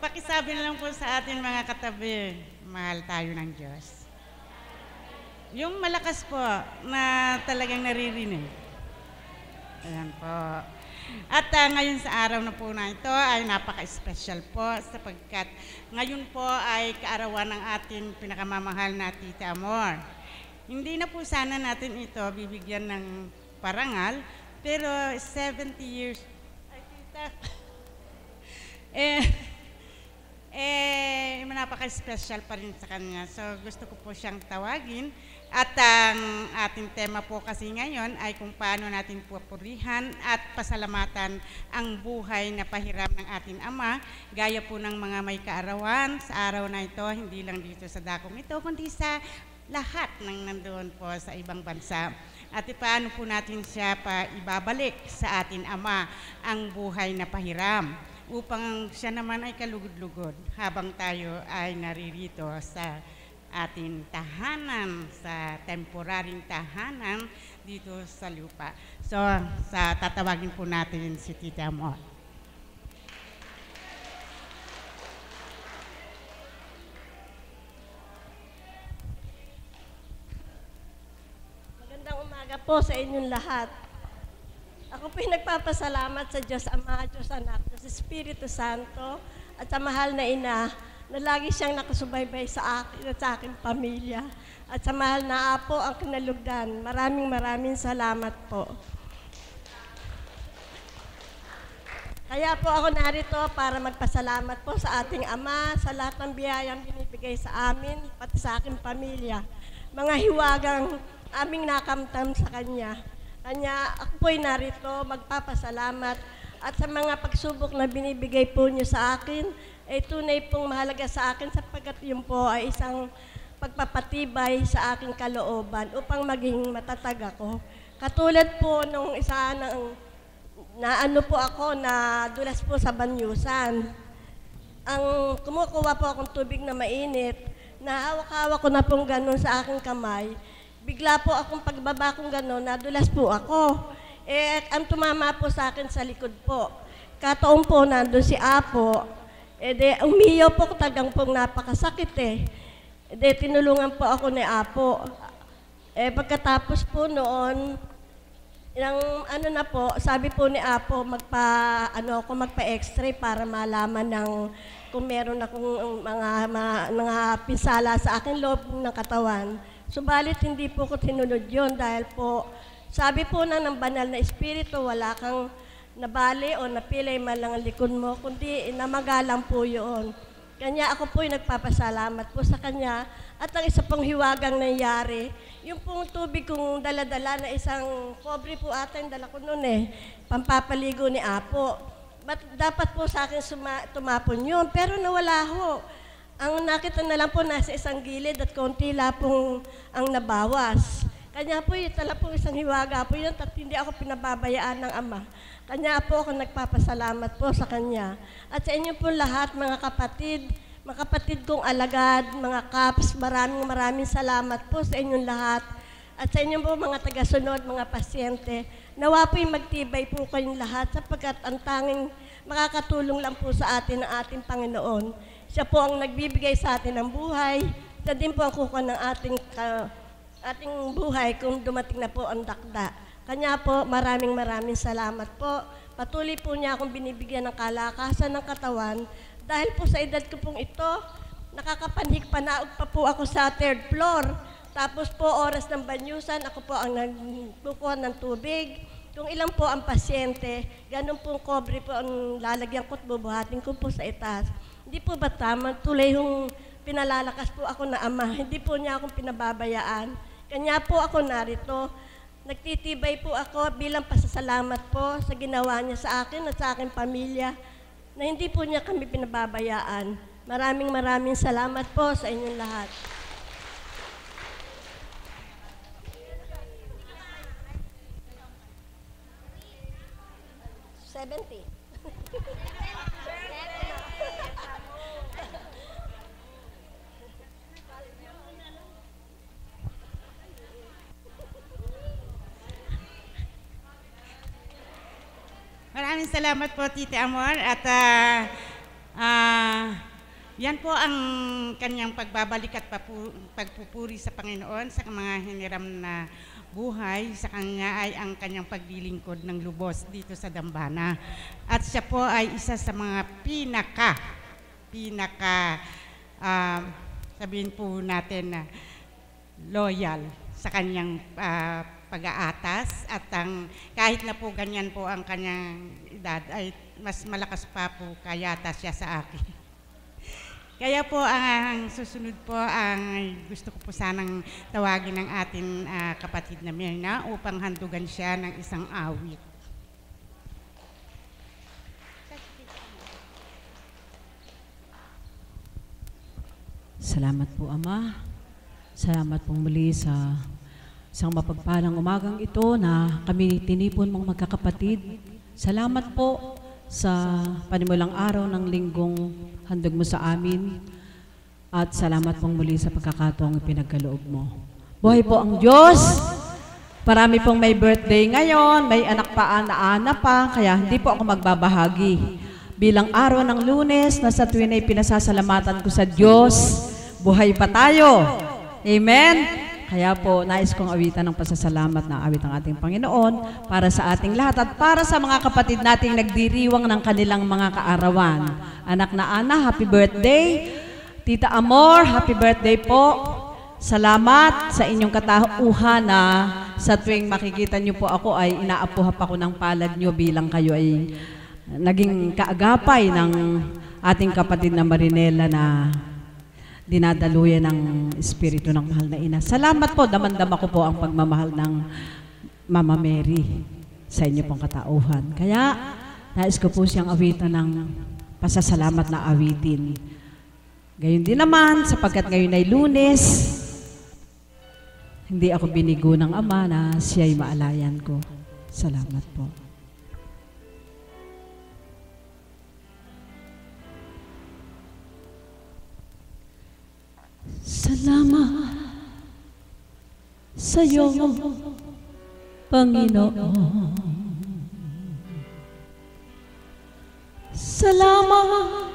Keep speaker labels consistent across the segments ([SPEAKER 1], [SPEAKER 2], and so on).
[SPEAKER 1] pakisabi na lang po sa atin mga katabi, mahal tayo ng Diyos. Yung malakas po na talagang naririnig. Ayan po. At ngayon sa araw na po na ito ay napaka-special po sapagkat ngayon po ay kaarawan ng ating pinakamamahal na Tita Amor. Hindi na po sana natin ito bibigyan ng parangal, pero 70 years, ay Tita, napaka-special pa rin sa kanya. So gusto ko po siyang tawagin. At ang ating tema po kasi ngayon ay kung paano natin pupurihan at pasalamatan ang buhay na pahiram ng ating Ama, gaya po ng mga may kaarawan sa araw na ito, hindi lang dito sa dakong ito, kundi sa lahat ng nandoon po sa ibang bansa. At paano po natin siya pa ibabalik sa ating Ama ang buhay na pahiram, upang siya naman ay kalugod-lugod habang tayo ay naririto sa ating tahanan, sa temporaryong tahanan dito sa lupa. So, tatawagin po natin si Tita Amor.
[SPEAKER 2] Magandang umaga po sa inyong lahat. Ako po'y nagpapasalamat sa Diyos Ama, Diyos Anak, Diyos Espiritu Santo, at sa mahal na Ina, na lagi siyang nakasubaybay sa akin at sa aking pamilya. At sa mahal na Apo ang kinalugdan. Maraming salamat po. Kaya po ako narito para magpasalamat po sa ating Ama, sa lahat ng biyayang binibigay sa amin, pati sa aking pamilya. Mga hiwagang aming nakamtam sa Kanya. Kanya ako po'y narito magpapasalamat at sa mga pagsubok na binibigay po niyo sa akin, ay tunay pong mahalaga sa akin sapagkat yun po ay isang pagpapatibay sa aking kalooban upang maging matatag ako. Katulad po nung isa na ano po ako na dulas po sa banyusan. Ang kumukuha po akong tubig na mainit, na hawak-hawak ko na pong ganun sa aking kamay. Bigla po akong pagbaba kong ganun, nadulas po ako. Ang tumama po sa akin sa likod po. Kataon po nandun si Apo. Umiyaw po tagang pong napakasakit tinulungan po ako ni Apo. Pagkatapos po noon, ano na po, sabi po ni Apo, magpa-x-ray para malaman kung meron akong mga pinsala sa aking loob ng katawan. Subalit hindi po ko tinunod yun dahil po, sabi po ng banal na espiritu, wala kang nabali o napilay man lang ang likod mo, kundi namagalang po yun. Kanya ako po'y nagpapasalamat po sa Kanya. At ang isa pong hiwagang nangyari, yung pong tubig kong dala-dala na isang kobre po ata yung dala ko noon pampapaligo ni Apo. Dapat po sa akin tumapon yun, pero nawala ho. Ang nakita na lang po nasa isang gilid at konti lang pong ang nabawas. Kanya po tala po isang hiwaga po yun at hindi ako pinababayaan ng Ama. Kanya po ako nagpapasalamat po sa Kanya. At sa inyo po lahat, mga kapatid kong alagad, mga kaps, maraming salamat po sa inyong lahat. At sa inyo po mga tagasunod, mga pasyente, nawa po'y magtibay po kayong lahat sapagkat ang tanging makakatulong lang po sa atin ng ating Panginoon. Siya po ang nagbibigay sa atin ng buhay. Siya din po ang kukuha ng ating buhay kung dumating na po ang dakda. Kanya po, maraming salamat po. Patuloy po niya akong binibigyan ng kalakasan ng katawan. Dahil po sa edad ko pong ito, nakakapanhik panaog pa po ako sa 3rd floor. Tapos po, oras ng banyusan, ako po ang nagkukuha ng tubig. Kung ilang po ang pasyente, ganun pong kobre po ang lalagyan ko at bubuhatin ko po sa itaas. Hindi po ba tama? Tuloy yung pinalalakas po ako na Ama. Hindi po niya akong pinababayaan. Kanya po ako narito. Nagtitibay po ako bilang pasasalamat po sa ginawa niya sa akin at sa aking pamilya na hindi po niya kami pinababayaan. Maraming salamat po sa inyong lahat. 70.
[SPEAKER 1] Maraming salamat po, Tita Amor. At Yan po ang kanyang pagbabalik at pagpupuri sa Panginoon sa mga hiniram na buhay. Sa kanya ay ang kanyang paglilingkod ng lubos dito sa dambana. At siya po ay isa sa mga sabihin po natin na loyal sa kanyang pag-aatas. At kahit na po ganyan po ang kanyang edad, ay mas malakas pa po kayata siya sa akin. Kaya po ang susunod po ang gusto ko po sanang tawagin ng ating kapatid na Myrna upang handugan siya ng isang awit.
[SPEAKER 3] Salamat po, Ama. Salamat po muli sa isang mapagpalang umagang ito na kami tinipon mong magkakapatid. Salamat po sa panimulang araw ng linggong handog mo sa amin. At salamat pong muli sa pagkakataong pinagkaloob mo. Buhay po ang Diyos. Marami pong may birthday ngayon, may anak pa, ana pa, kaya hindi po ako magbabahagi. Bilang araw ng Lunes, na sa tuwin ay pinasasalamatan ko sa Diyos, buhay pa tayo. Amen? Kaya po, nais kong awitan ng pasasalamat na awit ng ating Panginoon para sa ating lahat at para sa mga kapatid nating nagdiriwang ng kanilang mga kaarawan. Anak na Ana, happy birthday. Tita Amor, happy birthday po. Salamat sa inyong katauhan na sa tuwing makikita niyo po ako ay inaapuhap ako ng palad niyo bilang kayo ay naging kaagapay ng ating kapatid na Marinela na dinadaluyan ng Espiritu ng Mahal na Ina. Salamat po, damandama ko po ang pagmamahal ng Mama Mary sa inyo pong katauhan. Kaya, nais ko po siyang awitan ng pasasalamat na awitin. Gayon din naman, sapagkat ngayon ay Lunes, hindi ako binigo ng Ama na siya'y maalayan ko. Salamat po. Salamat sa iyo, Panginoon. Salamat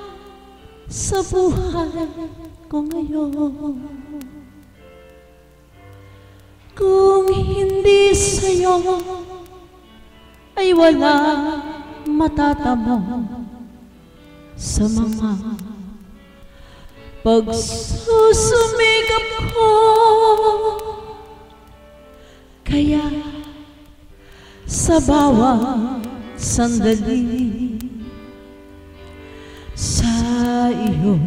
[SPEAKER 3] sa buhay ko ngayon. Kung hindi sa iyo ay wala matatamo sa mga pagsusumikap ko. Kaya sa bawat sandali sa iyo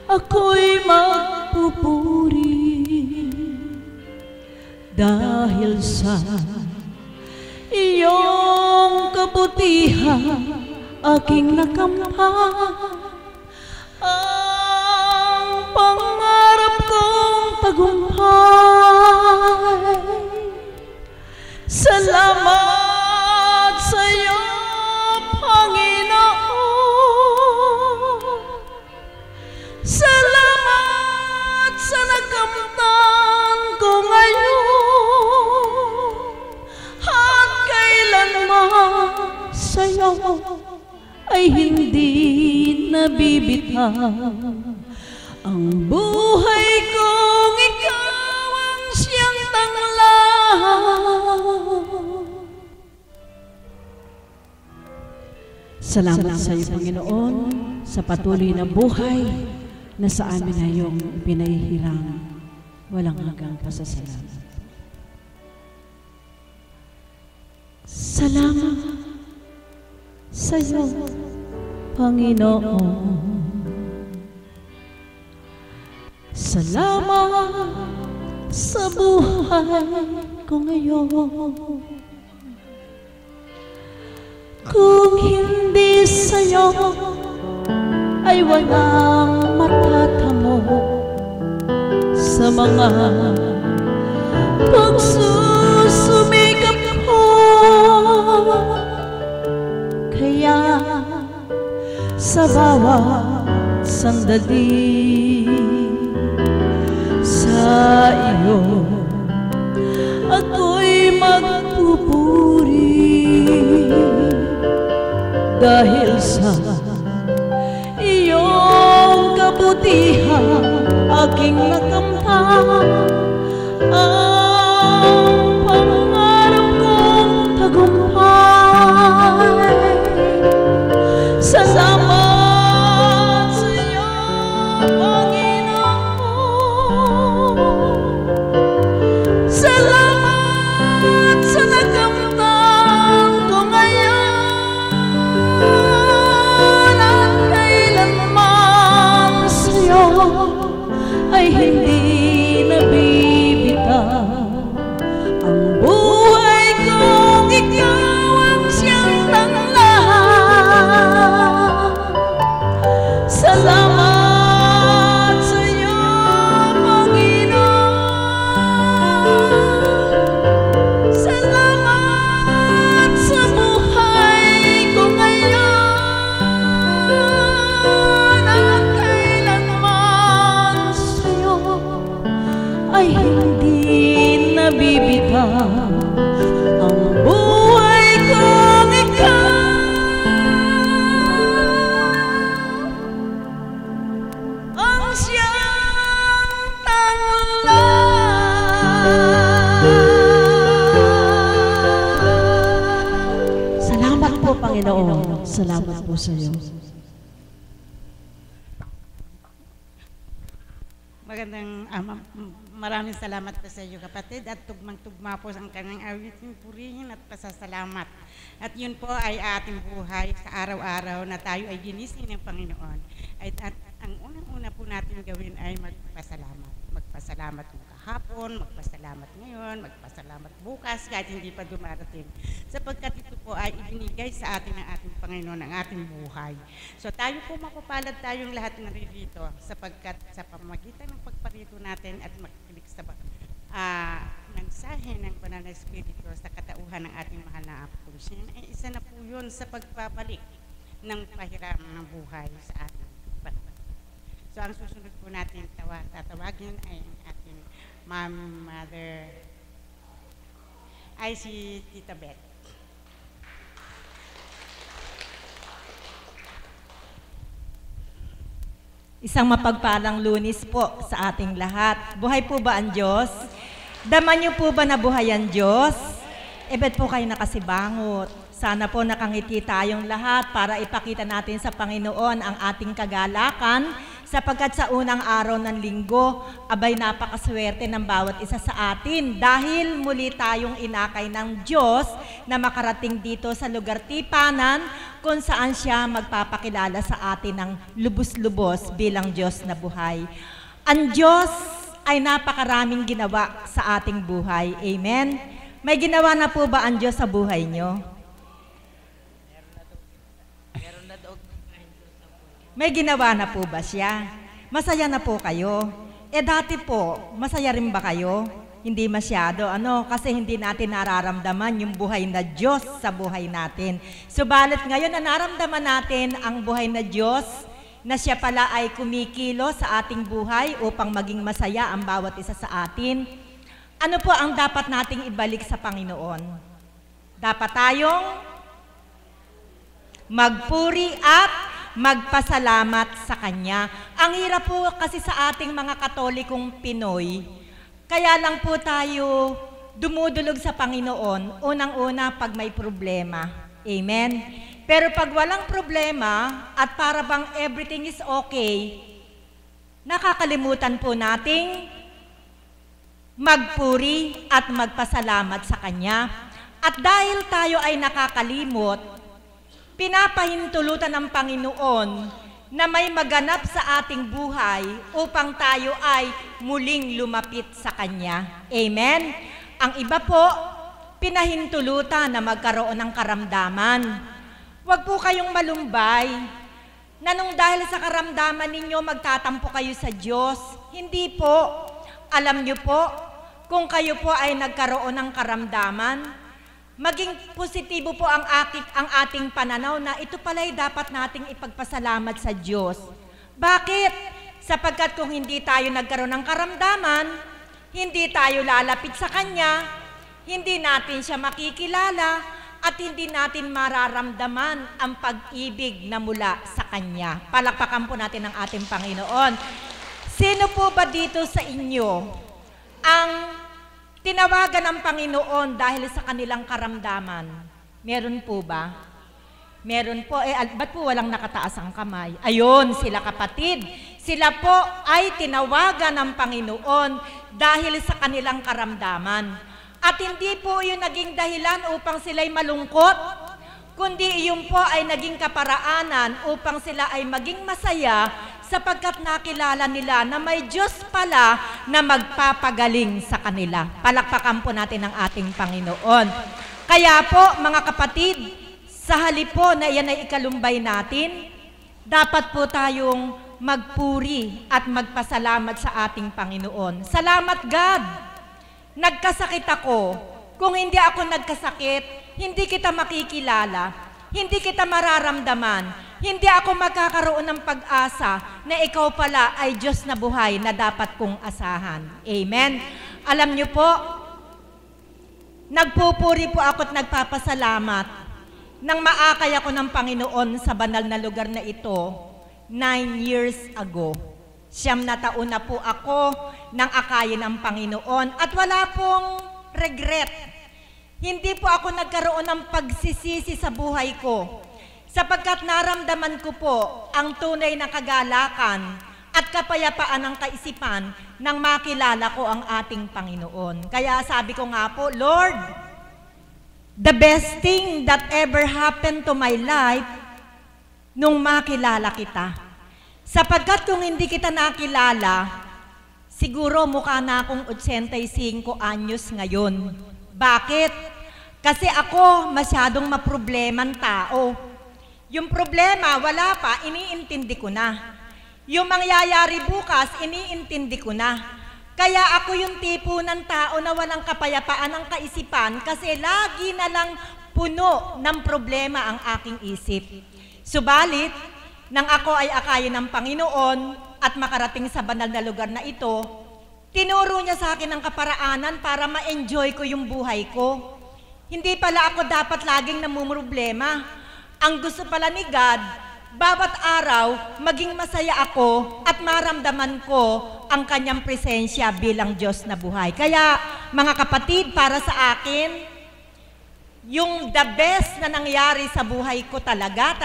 [SPEAKER 3] ako'y magpupuri dahil sa iyong kabutihan aking nakamtan. Ang pangarap kong tagumpay. Salamat sa iyo, Panginoon. Salamat sa nakamtan ko ngayon. At kailanman sa iyo ay hindi nabibitaw ang buhay kong ikaw ang siyang tanglaw. Salamat sa iyo, Panginoon, sa patuloy na buhay na sa amin na iyong pinahihirang. Walang hanggang pasasalamat. Salamat sa iyo, Panginoon. Salamat sa buhay ko ngayon. Kung hindi sa iyo ay walang matatamo sa mga pagsusumikap ko. Kaya sa bawat sandali sa iyo ako'y magpupuri dahil sa iyo kabutihan aking nakamtan. Ang pangarap kong tagumpay. Salamat sa iyo, Panginoon. Salamat sa nakamtan ko ngayon. At kailanman sa iyo ay hindi nabibitaw. Ang buhay kong ikaw ang siyang tanglahan. Salamat sa iyo, Panginoon. Salamat sa buhay ko ngayon. At kailanman sa iyo ay hindi nabibitaw. Ang buhay kong ikaw ang siyang tanglahan.
[SPEAKER 2] Salamat po, Panginoon.
[SPEAKER 3] Salamat po sa iyo.
[SPEAKER 1] Maraming salamat po sa iyo, kapatid, at tugmang-tugma po ang kanyang awitin, purihin at pasasalamat. At yun po ay ating buhay sa araw-araw na tayo ay ginising ng Panginoon. At ang unang-una po natin gawin ay magpasalamat. Magpasalamat mo kahapon, magpasalamat ngayon, magpasalamat bukas kahit hindi pa dumarating. Sapagkat ito po ay ibinigay sa atin ng ating Panginoon, ang ating buhay. So tayo po mapapalad tayong lahat naririto sapagkat sa pamamagitan ng pagparito natin at makikinig sa mensahe ng Banal na Espiritu sa katauhan ng ating mahal na Apo. Ay isa na po yun sa pagpapalik ng pahiram ng buhay sa ating banal. So ang susunod po natin tatawagin ay ang ating mother ay si Tita Beth.
[SPEAKER 4] Isang mapagpalang Lunes po sa ating lahat. Buhay po ba ang Diyos? Daman niyo po ba na buhay ang Diyos? Ba't po kayo nakasibangot? Sana po nakangiti tayong lahat para ipakita natin sa Panginoon ang ating kagalakan, sapagkat sa unang araw ng linggo, abay napakaswerte ng bawat isa sa atin dahil muli tayong inakay ng Diyos na makarating dito sa lugar tipanan kung saan siya magpapakilala sa atin ng lubos-lubos bilang Diyos na buhay. Ang Diyos ay napakaraming ginawa sa ating buhay. Amen? May ginawa na po ba ang Diyos sa buhay nyo? May ginawa na po ba siya? Masaya na po kayo? Dati po, masaya rin ba kayo? Hindi masyado, kasi hindi natin nararamdaman yung buhay na Diyos sa buhay natin. Subalit ngayon na naramdaman natin ang buhay na Diyos, na siya pala ay kumikilo sa ating buhay upang maging masaya ang bawat isa sa atin. Ano po ang dapat nating ibalik sa Panginoon? Dapat tayong magpuri at magpasalamat sa Kanya. Ang hirap po kasi sa ating mga Katolikong Pinoy, kaya lang po tayo dumudulog sa Panginoon, unang-una pag may problema. Amen? Pero pag walang problema at para bang everything is okay, nakakalimutan po nating magpuri at magpasalamat sa Kanya. At dahil tayo ay nakakalimot, pinapahintulutan ng Panginoon na may maganap sa ating buhay upang tayo ay muling lumapit sa Kanya. Amen? Ang iba po, pinahintulutan na magkaroon ng karamdaman. Huwag po kayong malumbay na nung dahil sa karamdaman ninyo magtatampo kayo sa Diyos. Hindi po. Alam niyo po, kung kayo po ay nagkaroon ng karamdaman, maging positibo po ang ating pananaw na ito pala'y dapat nating ipagpasalamat sa Diyos. Bakit? Sapagkat kung hindi tayo nagkaroon ng karamdaman, hindi tayo lalapit sa Kanya, hindi natin siya makikilala, at hindi natin mararamdaman ang pag-ibig na mula sa Kanya. Palakpakan po natin ang ating Panginoon. Sino po ba dito sa inyo ang tinawagan ng Panginoon dahil sa kanilang karamdaman? Meron po ba? Meron po. Ba't po walang nakataas ang kamay? Ayun, sila kapatid. Sila po ay tinawagan ng Panginoon dahil sa kanilang karamdaman. At hindi po yung naging dahilan upang sila'y malungkot, kundi yung po ay naging kaparaanan upang sila ay maging masaya sapagkat nakilala nila na may Diyos pala na magpapagaling sa kanila. Palakpakan po natin ang ating Panginoon. Kaya po, mga kapatid, sa halip po na iyan ay ikalumbay natin, dapat po tayong magpuri at magpasalamat sa ating Panginoon. Salamat, God! Nagkasakit ako. Kung hindi ako nagkasakit, hindi kita makikilala, hindi kita mararamdaman, hindi ako magkakaroon ng pag-asa na ikaw pala ay Diyos na buhay na dapat kong asahan. Amen? Alam niyo po, nagpupuri po ako at nagpapasalamat nang maakay ako ng Panginoon sa banal na lugar na ito 9 years ago. 9 na taon na po ako nang akayin ng Panginoon at wala pong regret. Hindi po ako nagkaroon ng pagsisisi sa buhay ko sapagkat naramdaman ko po ang tunay na kagalakan at kapayapaan ng kaisipan nang makilala ko ang ating Panginoon. Kaya sabi ko nga po, Lord, the best thing that ever happened to my life nung makilala kita. Sapagkat kung hindi kita nakilala, siguro mukha na akong 85 anyos ngayon. Bakit? Kasi ako masyadong maproblemang tao. Yung problema, wala pa, iniintindi ko na. Yung mangyayari bukas, iniintindi ko na. Kaya ako yung tipo ng tao na walang kapayapaan ng kaisipan kasi lagi na lang puno ng problema ang aking isip. Subalit, nang ako ay akayin ng Panginoon at makarating sa banal na lugar na ito, tinuro niya sa akin ang kaparaanan para ma-enjoy ko yung buhay ko. Hindi pala ako dapat laging namumroblema. Ang gusto pala ni God, bawat araw, maging masaya ako at maramdaman ko ang kanyang presensya bilang Diyos na buhay. Kaya, mga kapatid, para sa akin, yung the best na nangyari sa buhay ko talaga,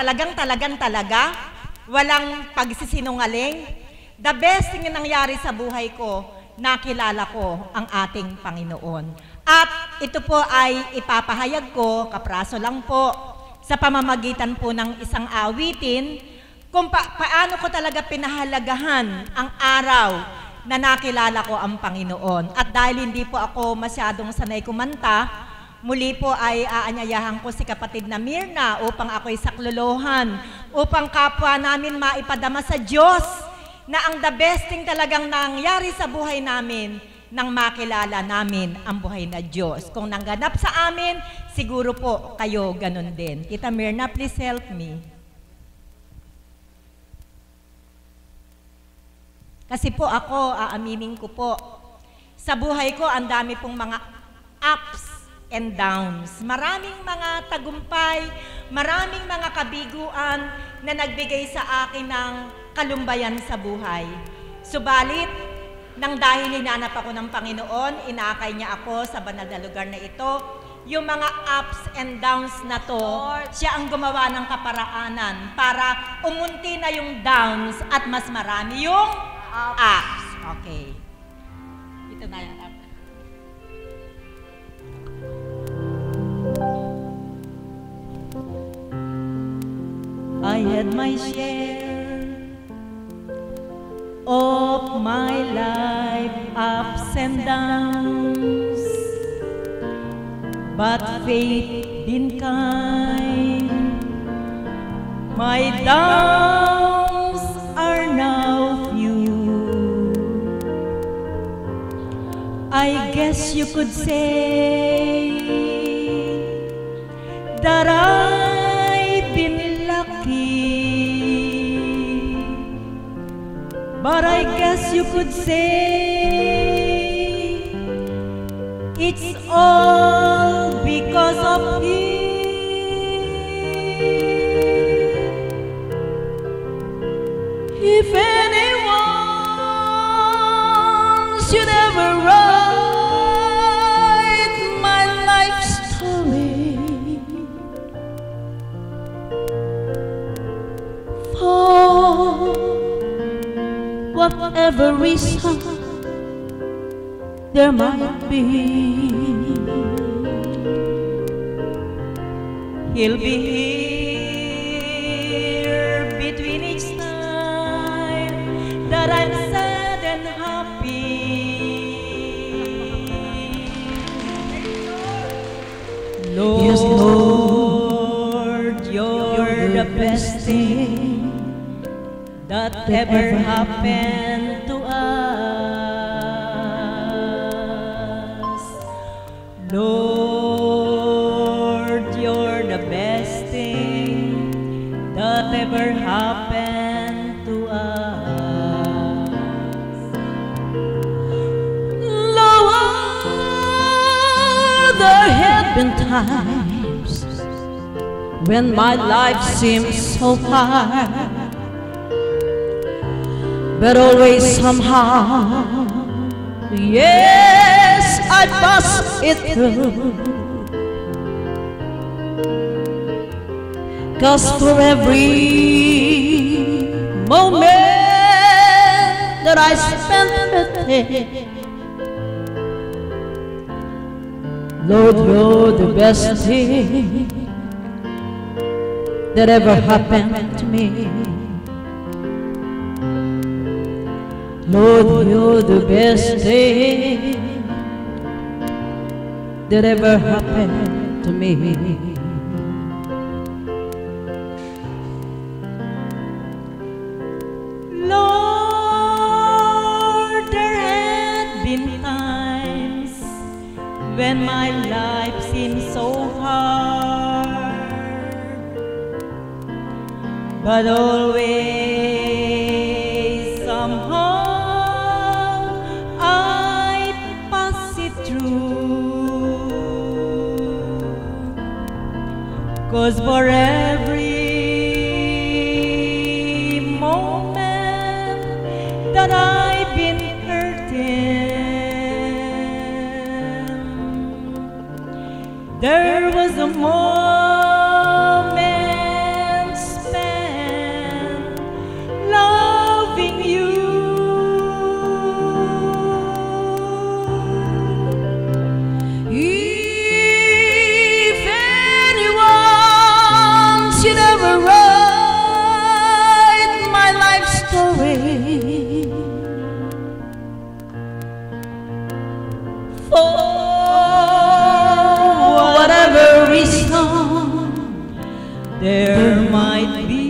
[SPEAKER 4] walang pagsisinungaling, the best na nangyari sa buhay ko, nakilala ko ang ating Panginoon. At ito po ay ipapahayag ko, kapraso lang po, sa pamamagitan po ng isang awitin, kung paano ko talaga pinahalagahan ang araw na nakilala ko ang Panginoon. At dahil hindi po ako masyadong sanay kumanta, muli po ay aanyayahan ko si kapatid na Mirna upang ako'y saklolohan, upang kapwa namin maipadama sa Diyos na ang the best thing talagang nangyari sa buhay namin nang makilala namin ang buhay na Diyos. Kung nangganap sa amin, siguro po kayo ganun din. Tita Mirna, please help me. Kasi po ako, aaminin ko po, sa buhay ko, ang dami pong mga ups and downs. Maraming mga tagumpay, maraming mga kabiguan na nagbigay sa akin ng kalumbayan sa buhay. Subalit, nang dahil hinanap ako ng Panginoon, inakay niya ako sa banal na lugar na ito, yung mga ups and downs na to, siya ang gumawa ng kaparaanan para umunti na yung downs at mas marami yung ups. Okay. Ito na yung up. I had my share of my life, ups and downs, but fate been kind. My downs are now few. I guess you could say that I've been lucky, but I guess you could say it's all because of Him.
[SPEAKER 3] If anyone should ever write my life story, for whatever reason there might be,
[SPEAKER 4] He'll be here between each time that I'm sad and happy.
[SPEAKER 3] Yes,
[SPEAKER 4] Lord, you're the best thing that ever happened to us. Lord, you're the best thing that ever happened to us.
[SPEAKER 3] Lord, there have been times when my life seems so hard, but always somehow, yes, I pass it through. 'Cause for every moment that I spent with Him, Lord, you're the best thing that ever happened to me. Lord, you're the best thing that ever happened to me.
[SPEAKER 4] Lord, there had been times when my life seemed so hard, but always somehow I pass it through. 'Cause for every moment that I've been hurting, there was a moment spent loving you.
[SPEAKER 3] If anyone should ever write my life story, for whatever reason
[SPEAKER 4] There might be,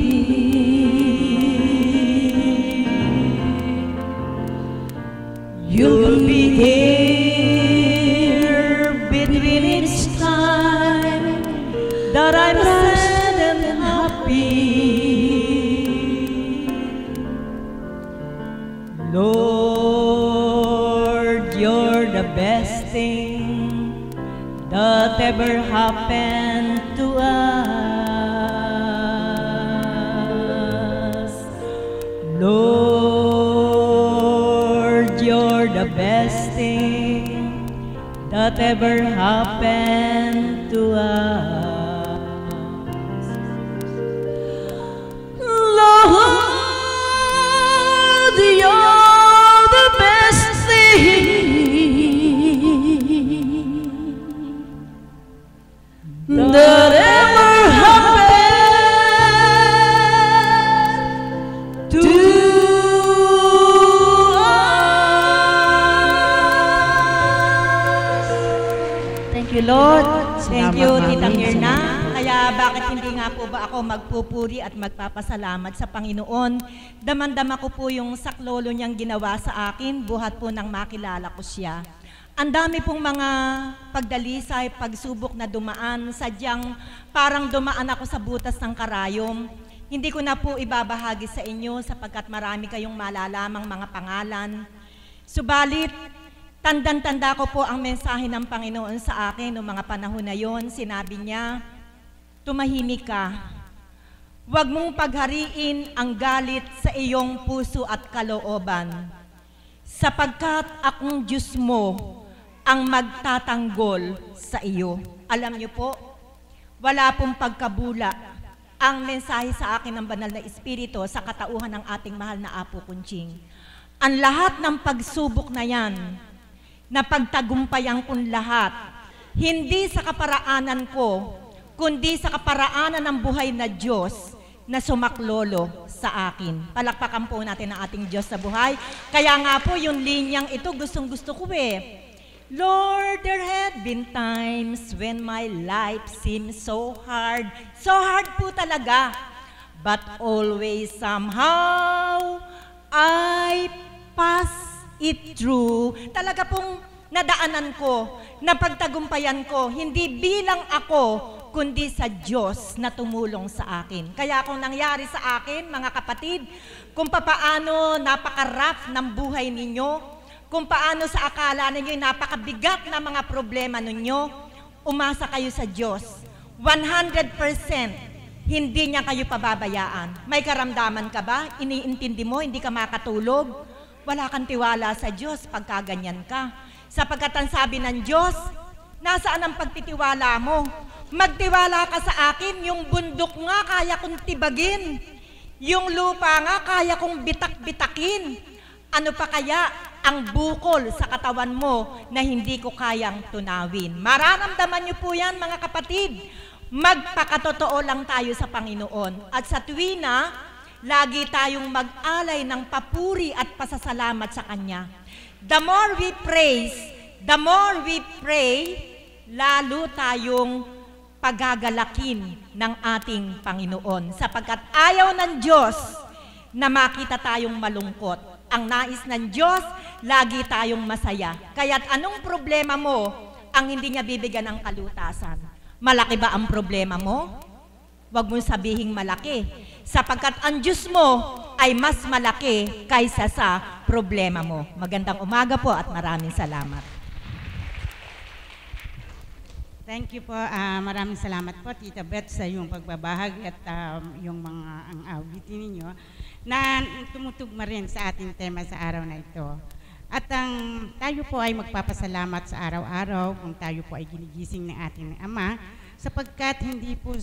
[SPEAKER 3] you'll
[SPEAKER 4] you'll
[SPEAKER 3] be
[SPEAKER 4] be here between each time that I'm sad and happy. Lord, you're the best thing that ever happened to us. Lord, you're the best thing that ever happened to us.
[SPEAKER 3] Lord, you're the best thing that ever happened to us.
[SPEAKER 4] Thank you, Lord. Thank you,
[SPEAKER 3] Salamat,
[SPEAKER 4] Tita
[SPEAKER 3] Mami.
[SPEAKER 4] Mirna. Kaya bakit hindi nga po ba ako magpupuri at magpapasalamat sa Panginoon? Damandama ko po yung saklolo niyang ginawa sa akin, buhat po nang makilala ko siya. Ang dami pong mga pagdalisay, pagsubok na dumaan, sadyang parang dumaan ako sa butas ng karayom. Hindi ko na po ibabahagi sa inyo sapagkat marami kayong malalamang mga pangalan. Subalit, tandang-tanda ko po ang mensahe ng Panginoon sa akin noong mga panahon na yon. Sinabi niya, tumahimik ka. Huwag mong paghariin ang galit sa iyong puso at kalooban, sapagkat akong Diyos mo ang magtatanggol sa iyo. Alam niyo po, wala pong pagkabula ang mensahe sa akin ng banal na Espiritu sa katauhan ng ating mahal na Apo Kunching. Ang lahat ng pagsubok na yan, na pagtagumpayan kong lahat, hindi sa kaparaanan ko, kundi sa kaparaanan ng buhay na Diyos na sumaklolo sa akin. Palakpakan po natin ang ating Diyos sa buhay. Kaya nga po yung linyang ito, gustong-gusto ko eh. Lord, there have been times when my life seemed so hard. So hard po talaga. But always somehow, I pass it through. Talaga pong nadaanan ko, napagtagumpayan ko, hindi bilang ako, kundi sa Diyos na tumulong sa akin. Kaya kung nangyari sa akin, mga kapatid, kung papaano napaka-rough ng buhay ninyo, kung paano sa akala ninyo napakabigat na mga problema ninyo, umasa kayo sa Diyos. 100% hindi niya kayo pababayaan. May karamdaman ka ba? Iniintindi mo, hindi ka makatulog? Wala kang tiwala sa Diyos pagka ganyan ka. Sapagkat ang sabi ng Diyos, nasaan ang pagtitiwala mo? Magtiwala ka sa akin, yung bundok nga kaya kong tibagin. Yung lupa nga kaya kong bitak-bitakin. Ano pa kaya ang bukol sa katawan mo na hindi ko kayang tunawin? Mararamdaman niyo po yan, mga kapatid. Magpakatotoo lang tayo sa Panginoon. At sa tuwina, lagi tayong mag-alay ng papuri at pasasalamat sa Kanya. The more we praise, the more we pray, lalo tayong pagagalakin ng ating Panginoon. Sapagkat ayaw ng Diyos na makita tayong malungkot. Ang nais ng Diyos, lagi tayong masaya. Kaya't anong problema mo ang hindi niya bibigyan ng kalutasan? Malaki ba ang problema mo? Huwag mong sabihing malaki. Sapagkat ang Diyos mo ay mas malaki kaysa sa problema mo. Magandang umaga po at maraming salamat.
[SPEAKER 1] Thank you po. Maraming salamat po, Tita Beth, sa iyong pagbabahagi at yung mga ang awitin ninyo na tumutugma rin sa ating tema sa araw na ito. At tayo po ay magpapasalamat sa araw-araw kung tayo po ay ginigising ng ating Ama, sapagkat hindi po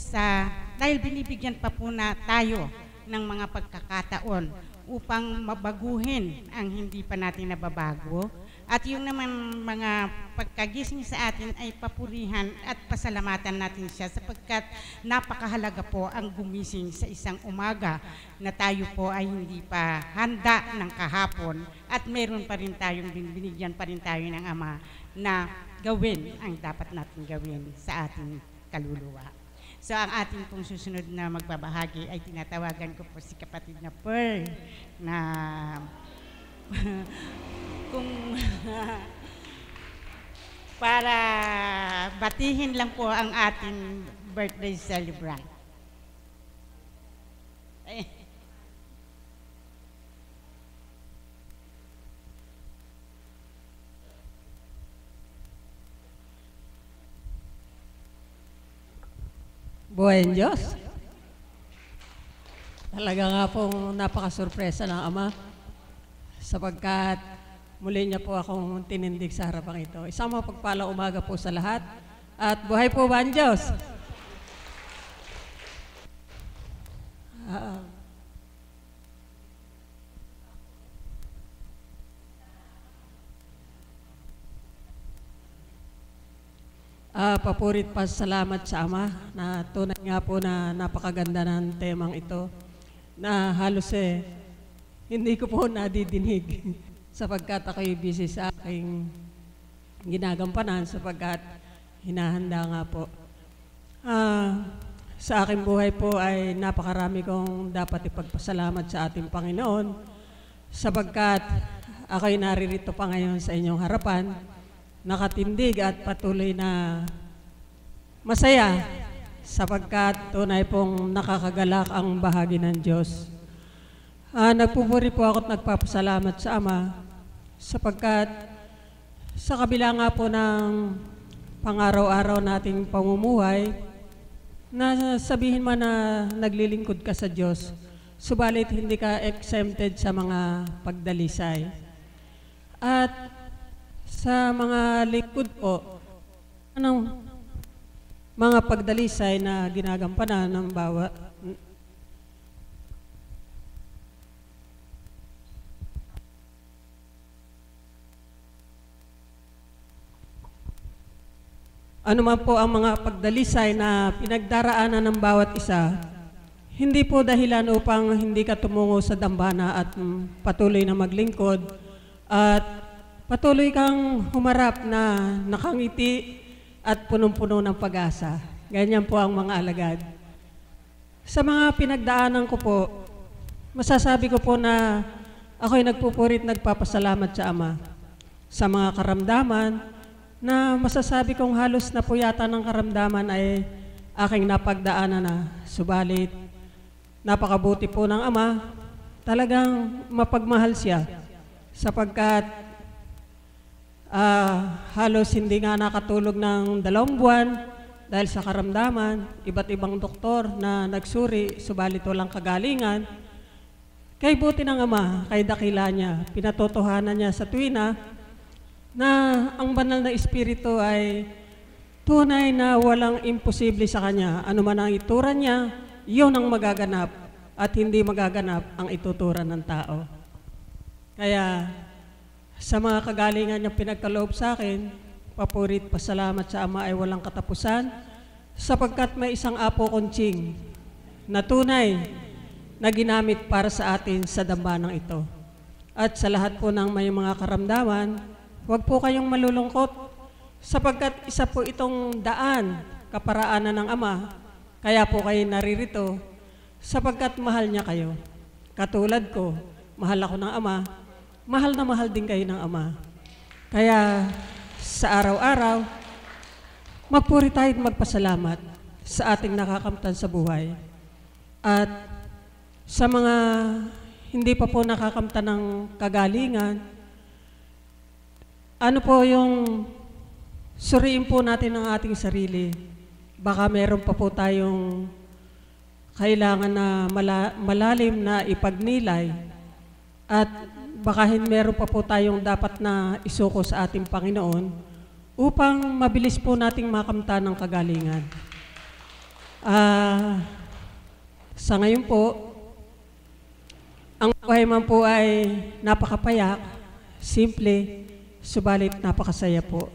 [SPEAKER 1] dahil binibigyan pa po na tayo ng mga pagkakataon upang mabaguhin ang hindi pa natin nababago. At yung naman mga pagkagising sa atin ay papurihan at pasalamatan natin siya sapagkat napakahalaga po ang gumising sa isang umaga na tayo po ay hindi pa handa ng kahapon at meron pa rin tayong binigyan pa rin tayo ng Ama na gawin ang dapat natin gawin sa ating kaluluwa. So ang ating pong susunod na magbabahagi ay tinatawagan ko po si kapatid na Pearl na kung para batihin lang po ang ating birthday celebrant.
[SPEAKER 5] Buhay ng Diyos. Talaga nga pong napakasurpresa ng Ama sapagkat muli niya po akong tinindig sa harapang ito. Isang mapagpalang umaga po sa lahat at buhay po ba ang Diyos? Papurit pa salamat sa Ama na tunay nga po na napakaganda ng temang ito na halos hindi ko po nadidinig sapagkat ako'y busy sa aking ginagampanan sapagkat hinahanda nga po. Sa aking buhay po ay napakarami kong dapat ipagpasalamat sa ating Panginoon sapagkat ako'y naririto pa ngayon sa inyong harapan, nakatindig at patuloy na masaya sapagkat tunay pong nakakagalak ang bahagi ng Diyos. Nagpupuri po ako at nagpapasalamat sa Ama sapagkat sa kabila nga po ng pang-araw-araw nating pamumuhay na sabihin man na naglilingkod ka sa Diyos, subalit hindi ka exempted sa mga pagdalisay. At sa mga lingkod po, anong mga pagdalisay na ginagampanan ng bawat ano man po ang mga pagdalisay na pinagdaraanan ng bawat isa, hindi po dahilan upang hindi ka tumungo sa dambana at patuloy na maglingkod at patuloy kang humarap na nakangiti at punong-puno ng pag-asa. Ganyan po ang mga alagad. Sa mga pinagdaanan ko po, masasabi ko po na ako'y nagpupurit nagpapasalamat sa Ama sa mga karamdaman na masasabi kong halos na po yata ng karamdaman ay aking napagdaanan na. Subalit, napakabuti po ng Ama, talagang mapagmahal siya sapagkat halos hindi nga nakatulog ng 2 buwan dahil sa karamdaman, iba't ibang doktor na nagsuri, subalit walang kagalingan. Kay buti ng Ama, kay dakila niya, pinatotohanan niya sa tuwina na ang banal na espiritu ay tunay na walang imposible sa kanya. Ano man ang ituran niya, yun ang magaganap at hindi magaganap ang ituturan ng tao. Kaya sa mga kagalingan niya pinagkaloob sa akin, papurit pasalamat sa Ama ay walang katapusan sapagkat may isang Apo Konching na tunay na ginamit para sa atin sa dambanang ito. At sa lahat po ng may mga karamdaman, huwag po kayong malulungkot sapagkat isa po itong daan, kaparaanan ng Ama. Kaya po kayo naririto sapagkat mahal niya kayo. Katulad ko, mahal ako ng Ama, mahal na mahal din kayo ng Ama. Kaya sa araw-araw, magpuri tayo at magpasalamat sa ating nakakamtan sa buhay. At sa mga hindi pa po nakakamtan ng kagalingan, ano po yung suriin po natin ang ating sarili. Baka meron pa po tayong kailangan na malalim na ipagnilay at baka meron pa po tayong dapat na isuko sa ating Panginoon upang mabilis po nating makamtan ng kagalingan. Sa ngayon po, ang buhay man po ay napakapayak, simple, subalit napakasaya po.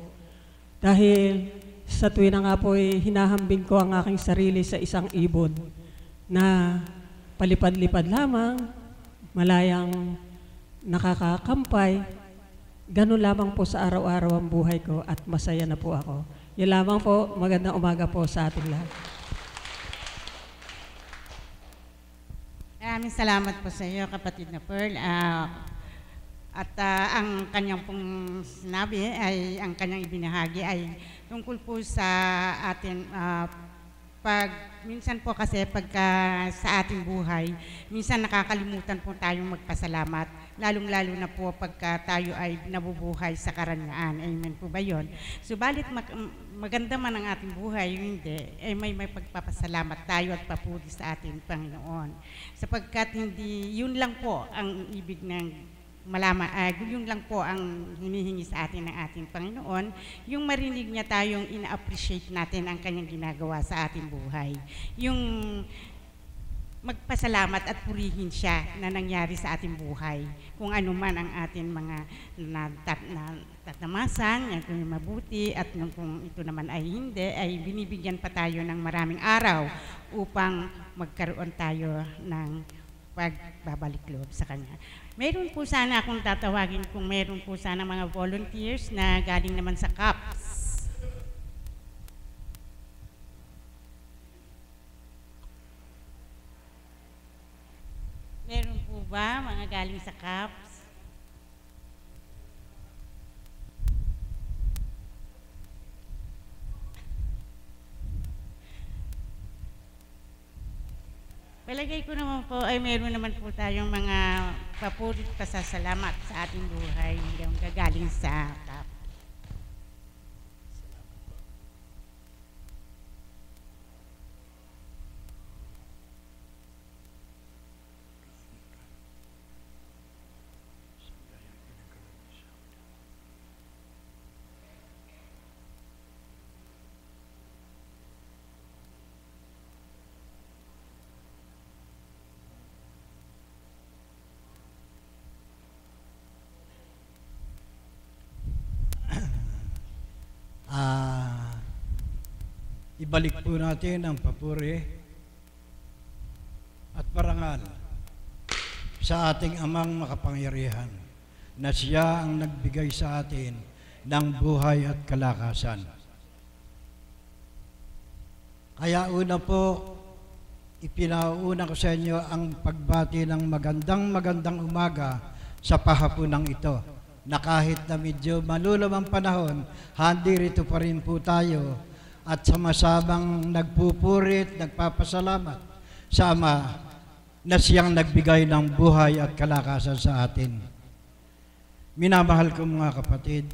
[SPEAKER 5] Dahil sa tuwing nga po hinahambing ko ang aking sarili sa isang ibon na palipad-lipad lamang, malayang nakakakampay, ganun lamang po sa araw-araw ang buhay ko at masaya na po ako. Yan lamang po, magandang umaga po sa ating lahat.
[SPEAKER 1] Maraming salamat po sa iyo, kapatid na Pearl. At ang kanyang pong sinabi ay, ang kanyang ibinahagi ay tungkol po sa atin, minsan po kasi pagka sa ating buhay, minsan nakakalimutan po tayong magpasalamat, lalong-lalo na po pagka tayo ay nabubuhay sa karangyaan. Amen po ba yun? Subalit maganda man ang ating buhay, hindi, may pagpapasalamat tayo at papuri sa ating Panginoon. Sapagkat hindi, yun lang po ang ibig ng malaman, yun lang po ang hinihingi sa atin ng ating Panginoon, yung marinig niya tayong ina-appreciate natin ang kanyang ginagawa sa ating buhay. Yung magpasalamat at purihin siya na nangyari sa ating buhay. Kung ano man ang ating mga tatamasan, kung mabuti at kung ito naman ay hindi, ay binibigyan pa tayo ng maraming araw upang magkaroon tayo ng pagbabalik loob sa Kanya. Meron po sana akong tatawagin kung meron po sana mga volunteers na galing naman sa CAPS. Meron po ba mga galing sa CAPS? Palagay ko naman po ay meron naman po tayong mga papurit pasasalamat sa ating buhay yung gagaling sa CAP.
[SPEAKER 6] ibalik po natin ang papuri at parangal sa ating amang makapangyarihan na siya ang nagbigay sa atin ng buhay at kalakasan. Kaya una po, ipinauna ko sa inyo ang pagbati ng magandang umaga sa pahapunang ito, na kahit na medyo malulamang panahon, handi rito pa rin po tayo at sama-samang nagpupurit, nagpapasalamat sa Ama na siyang nagbigay ng buhay at kalakasan sa atin. Minamahal ko mga kapatid,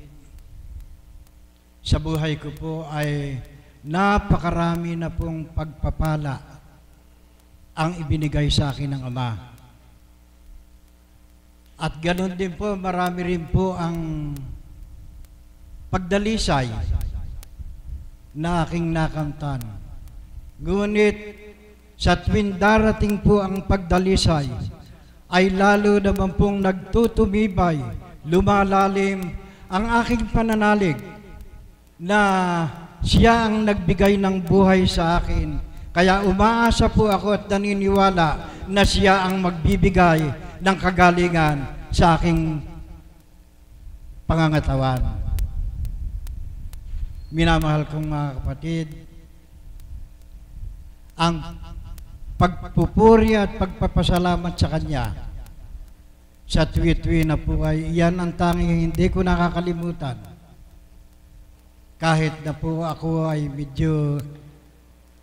[SPEAKER 6] sa buhay ko po ay napakarami na pong pagpapala ang ibinigay sa akin ng Ama. At ganoon din po, marami rin po ang pagdalisay na aking nakamtan. Ngunit sa tuwing darating po ang pagdalisay, ay lalo naman pong nagtutumibay, lumalalim ang aking pananalig na siya ang nagbigay ng buhay sa akin. Kaya umaasa po ako at naniniwala na siya ang magbibigay ng kagalingan sa aking pangangatawan. Minamahal kong mga kapatid, ang pagpupuri at pagpapasalamat sa Kanya sa tuwi-tuwi na po ay iyan ang tanging hindi ko nakakalimutan. Kahit na po ako ay medyo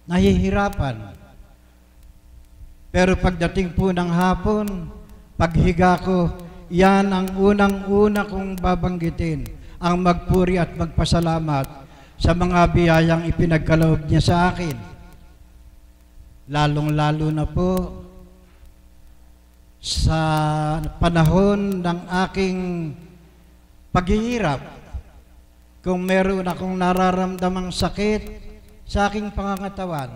[SPEAKER 6] nahihirapan. Pero pagdating po ng hapon, paghiga ko, yan ang unang-una kong babanggitin, ang magpuri at magpasalamat sa mga biyayang ipinagkaloob niya sa akin. Lalong-lalo na po sa panahon ng aking paghihirap, kung meron akong nararamdamang sakit sa aking pangangatawan,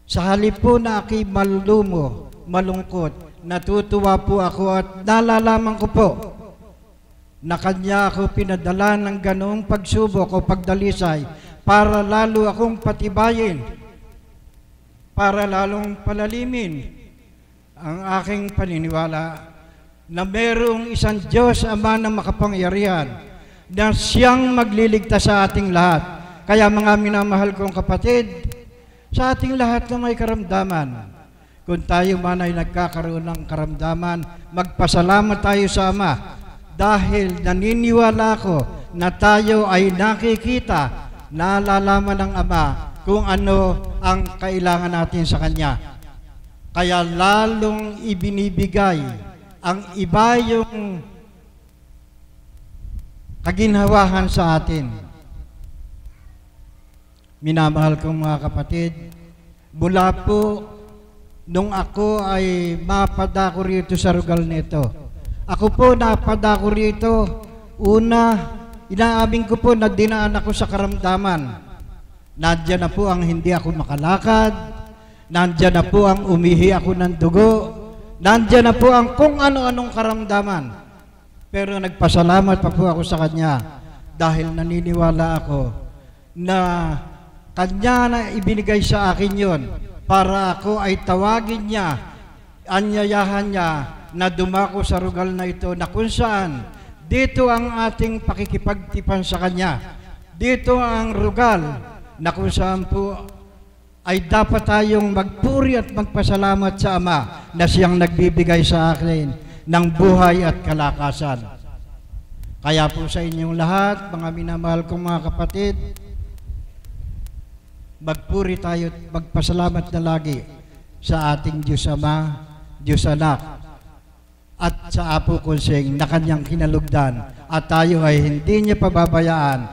[SPEAKER 6] sa halip po na aking malumo, malungkot, natutuwa po ako at nalalaman ko po na Kanya ako pinadala ng ganoong pagsubok o pagdalisay para lalo akong patibayin, para lalong palalimin ang aking paniniwala na mayroong isang Diyos Ama na makapangyarihan na siyang magliligtas sa ating lahat. Kaya mga minamahal kong kapatid, sa ating lahat na may karamdaman, kung tayo man ay nagkakaroon ng karamdaman, magpasalamat tayo sa Ama dahil naniniwala ko na tayo ay nakikita, nalalaman ng Ama kung ano ang kailangan natin sa Kanya. Kaya lalong ibinibigay ang iba yung kaginhawahan sa atin. Minamahal kong mga kapatid, mula po nung ako ay mapadako rito sa lugar nito. Ako po napadako rito, una, inaamin ko po na dinaan ako sa karamdaman. Nandiyan na po ang hindi ako makalakad, nandiyan na po ang umihi ako ng dugo, nandiyan na po ang kung ano-anong karamdaman. Pero nagpasalamat pa po ako sa Kanya dahil naniniwala ako na Kanya na ibinigay sa akin yon para ako ay tawagin niya, anyayahan niya na dumako sa rugal na ito na kung saan dito ang ating pakikipagtipan sa Kanya. Dito ang rugal na kung saan po ay dapat tayong magpuri at magpasalamat sa Ama na siyang nagbibigay sa akin ng buhay at kalakasan. Kaya po sa inyong lahat, mga minamahal kong mga kapatid, magpuri tayo at magpasalamat na lagi sa ating Diyos Ama, Diyos Anak, at sa Apo Konseng na Kanyang kinalugdan. At tayo ay hindi niya pababayaan,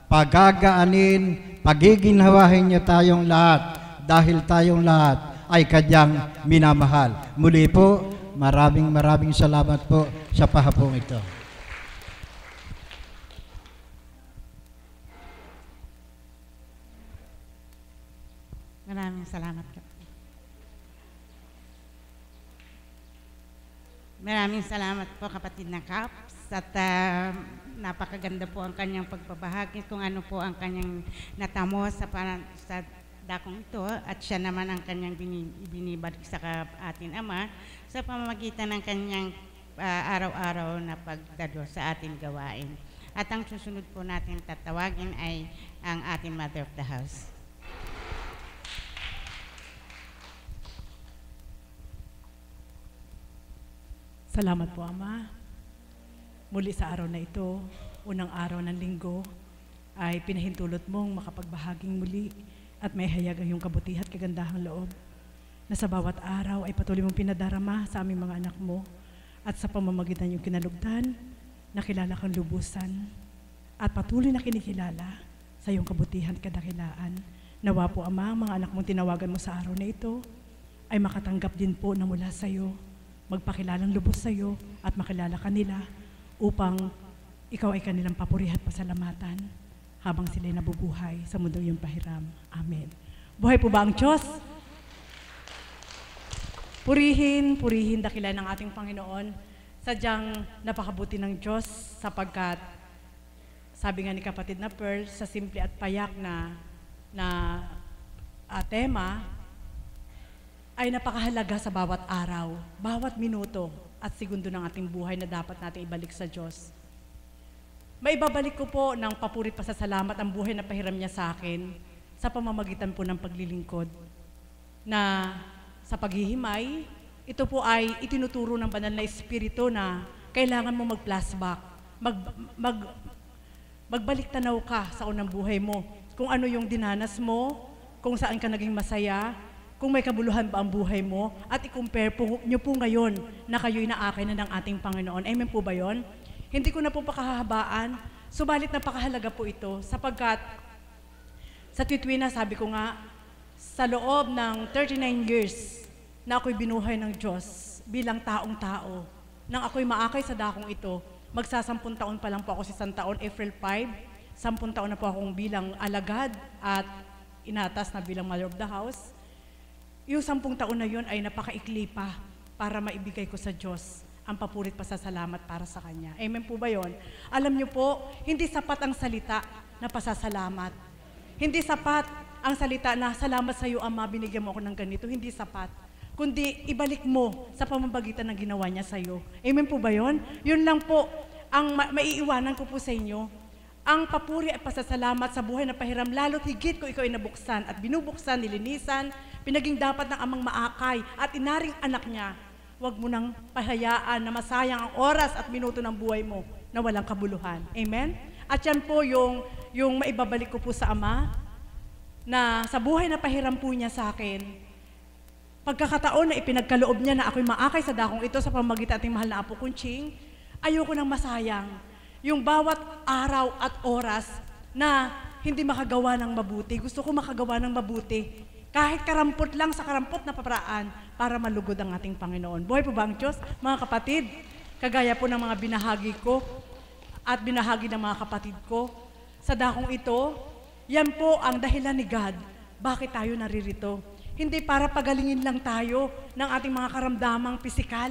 [SPEAKER 6] pagagaanin, pagiginhawahin niya tayong lahat dahil tayong lahat ay Kanyang minamahal. Muli po, maraming salamat po sa pahapong ito.
[SPEAKER 1] Maraming salamat. Maraming salamat po kapatid na Kaps at napakaganda po ang kanyang pagpapahagi kung ano po ang kanyang natamo sa dakong ito at siya naman ang kanyang binibalik sa ating Ama sa pamamagitan ng kanyang araw-araw na pagdalo sa ating gawain. At ang susunod po natin tatawagin ay ang ating Mother of the House.
[SPEAKER 7] Salamat po, Ama. Muli sa araw na ito, unang araw ng linggo, ay pinahintulot mong makapagbahaging muli at may hayag ang iyong kabutihan at kagandahang loob na sa bawat araw ay patuloy mong pinadarama sa aming mga anak mo at sa pamamagitan yung kinalugdan, nakilala kang lubusan at patuloy na kinikilala sa iyong kabutihan at kadakilaan. Nawa po, Ama, ang mga anak mong tinawagan mo sa araw na ito ay makatanggap din po na mula sa iyo, magpakilalang lubos sa iyo at makilala kanila upang ikaw ay kanilang papurihan at pasalamatan habang sila'y nabubuhay sa mundong iyong pahiram. Amen. Buhay po ba ang Diyos? Purihin, dakilan ng ating Panginoon. Sadyang napakabuti ng Diyos sapagkat sabi nga ni kapatid na Pearl, sa simple at payak na tema, ay napakahalaga sa bawat araw, bawat minuto at segundo ng ating buhay na dapat natin ibalik sa Diyos. Maibabalik ko po ng papuri pasasalamat ang buhay na pahiram niya sa akin sa pamamagitan po ng paglilingkod na sa paghihimay, ito po ay itinuturo ng banal na Espiritu na kailangan mo mag-flashback, magbalik tanaw ka sa unang buhay mo, kung ano yung dinanas mo, kung saan ka naging masaya, kung may kabuluhan ba ang buhay mo, at i-compare po nyo po ngayon na kayo'y naakin na ng ating Panginoon. Amen po ba yun? Hindi ko na po pakahahabaan, subalit napakahalaga po ito sapagkat sa Twitwina, sabi ko nga, sa loob ng 39 years na ako'y binuhay ng Diyos bilang taong-tao, nang ako'y maakay sa dakong ito, magsasampung taon pa lang po ako sa taon, April 5, 10 taon na po akong bilang alagad at inatas na bilang Mother of the House. Yung 10 taon na yun ay napakaikli pa para maibigay ko sa Diyos ang papurit pasasalamat para sa Kanya. Amen po ba yun? Alam niyo po, hindi sapat ang salita na pasasalamat. Hindi sapat ang salita na salamat sa iyo, Ama, binigyan mo ako ng ganito. Hindi sapat. Kundi ibalik mo sa pamamagitan ng ginawa niya sa iyo. Amen po ba yun? Yun lang po ang maiiwanan ko po sa inyo. Ang papuri at pasasalamat sa buhay na pahiram, lalo't higit ko ikaw ay nabuksan at binubuksan, nilinisan, pinaging dapat ng amang maakay at inaring anak niya. Huwag mo nang pahayaan na masayang ang oras at minuto ng buhay mo na walang kabuluhan. Amen? At yan po yung maibabalik ko po sa Ama, na sa buhay na pahiram po niya sa akin, pagkakataon na ipinagkaloob niya na ako'y maakay sa dakong ito sa pamamagitan ating mahal na Apo Kunching, ayoko nang masayang yung bawat araw at oras na hindi makagawa ng mabuti. Gusto ko makagawa ng mabuti. Kahit karampot lang sa karampot na paparaan para malugod ang ating Panginoon. Buhay po ba ang Diyos? Mga kapatid, kagaya po ng mga binahagi ko at binahagi ng mga kapatid ko, sa dakong ito, yan po ang dahilan ni God. Bakit tayo naririto? Hindi para pagalingin lang tayo ng ating mga karamdamang pisikal,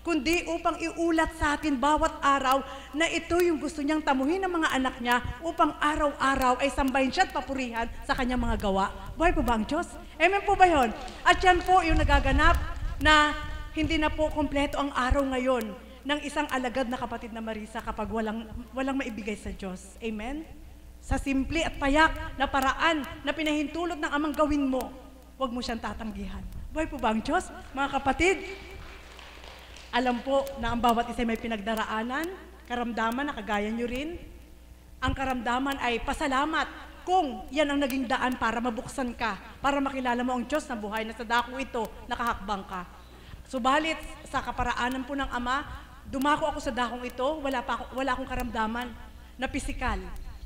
[SPEAKER 7] kundi upang iulat sa atin bawat araw na ito yung gusto niyang tamuhin ng mga anak niya upang araw-araw ay sambahin siya at papurihan sa kanyang mga gawa. Buhay po ba ang Diyos? Amen po ba yun? At yan po yung nagaganap na hindi na po kompleto ang araw ngayon ng isang alagad na kapatid na Marisa kapag walang maibigay sa Diyos. Amen? Sa simple at payak na paraan na pinahintulot ng amang gawin mo, huwag mo siyang tatanggihan. Buhay po ba ang Diyos? Mga kapatid, alam po na ang bawat isa may pinagdaraanan, karamdaman na kagaya nyo rin. Ang karamdaman ay pasalamat kung yan ang naging daan para mabuksan ka, para makilala mo ang Diyos na buhay na sa dako ito, nakahakbang ka. Subalit sa kaparaanan po ng Ama, dumako ako sa dakong ito, wala akong karamdaman na pisikal,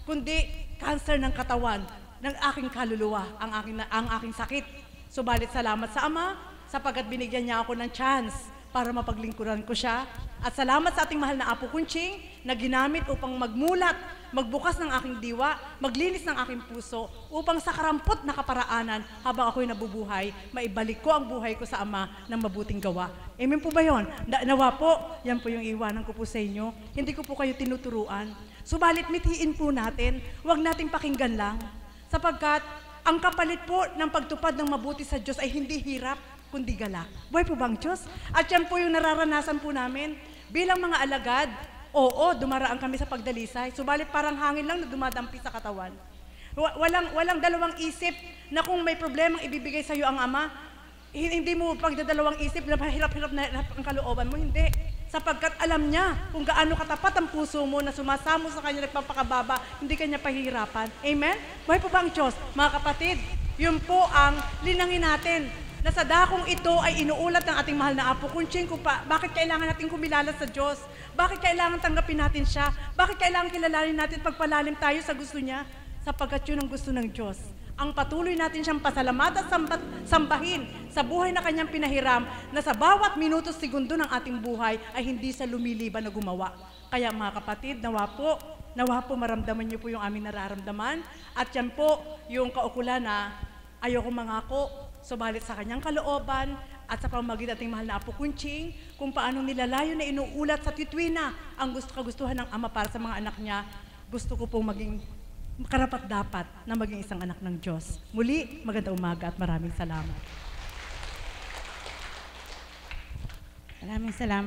[SPEAKER 7] kundi cancer ng katawan, ng aking kaluluwa, ang aking sakit. Subalit salamat sa Ama, sapagkat binigyan niya ako ng chance para mapaglingkuran ko siya. At salamat sa ating mahal na Apo Kunching na ginamit upang magmulat, magbukas ng aking diwa, maglinis ng aking puso, upang sa karampot na kaparaanan habang ako'y nabubuhay, maibalik ko ang buhay ko sa Ama ng mabuting gawa. Amen po ba yun? Nawa po, yan po yung iwanan ko po sa inyo. Hindi ko po kayo tinuturuan. Subalit mithiin po natin, huwag nating pakinggan lang. Sapagkat ang kapalit po ng pagtupad ng mabuti sa Diyos ay hindi hirap, kundi galak. Buhay po bang Diyos? At yan po yung nararanasan po namin. Bilang mga alagad, oo, dumaraan kami sa pagdalisay. Subalit parang hangin lang na dumadampi sa katawan. Walang dalawang isip na kung may problemang ibibigay sa iyo ang Ama, hindi mo pagdadalawang isip na hirap-hirap na ang kalooban mo. Hindi. Sapagkat alam niya kung gaano katapat ang puso mo na sumasamo sa Kanya, nagpapakababa, hindi Kanya pahihirapan. Amen? Buhay po ba ang Diyos? Mga kapatid, yun po ang linangin natin na sa dakong ito ay inuulat ng ating mahal na Apo Kunching kung bakit kailangan natin kumilala sa Diyos, bakit kailangan tanggapin natin siya, bakit kailangan kilalanin natin pagpalalim tayo sa gusto niya, sapagkat yun ang gusto ng Diyos. Ang patuloy natin siyang pasalamat at sambahin sa buhay na Kanyang pinahiram na sa bawat minuto segundo ng ating buhay ay hindi sa lumiliban na gumawa. Kaya mga kapatid, nawa po maramdaman niyo po yung aming nararamdaman at yan po yung kaukulan na ayoko mangako, subalit sa Kanyang kalooban at sa pamamagitan ating mahal na Apo Kunching, kung paano nilalayo na inuulat sa titwina ang kagustuhan ng Ama para sa mga anak niya, gusto ko pong maging karapat-dapat na maging isang anak ng Diyos. Muli, magandang umaga at maraming salamat.
[SPEAKER 1] Maraming salamat.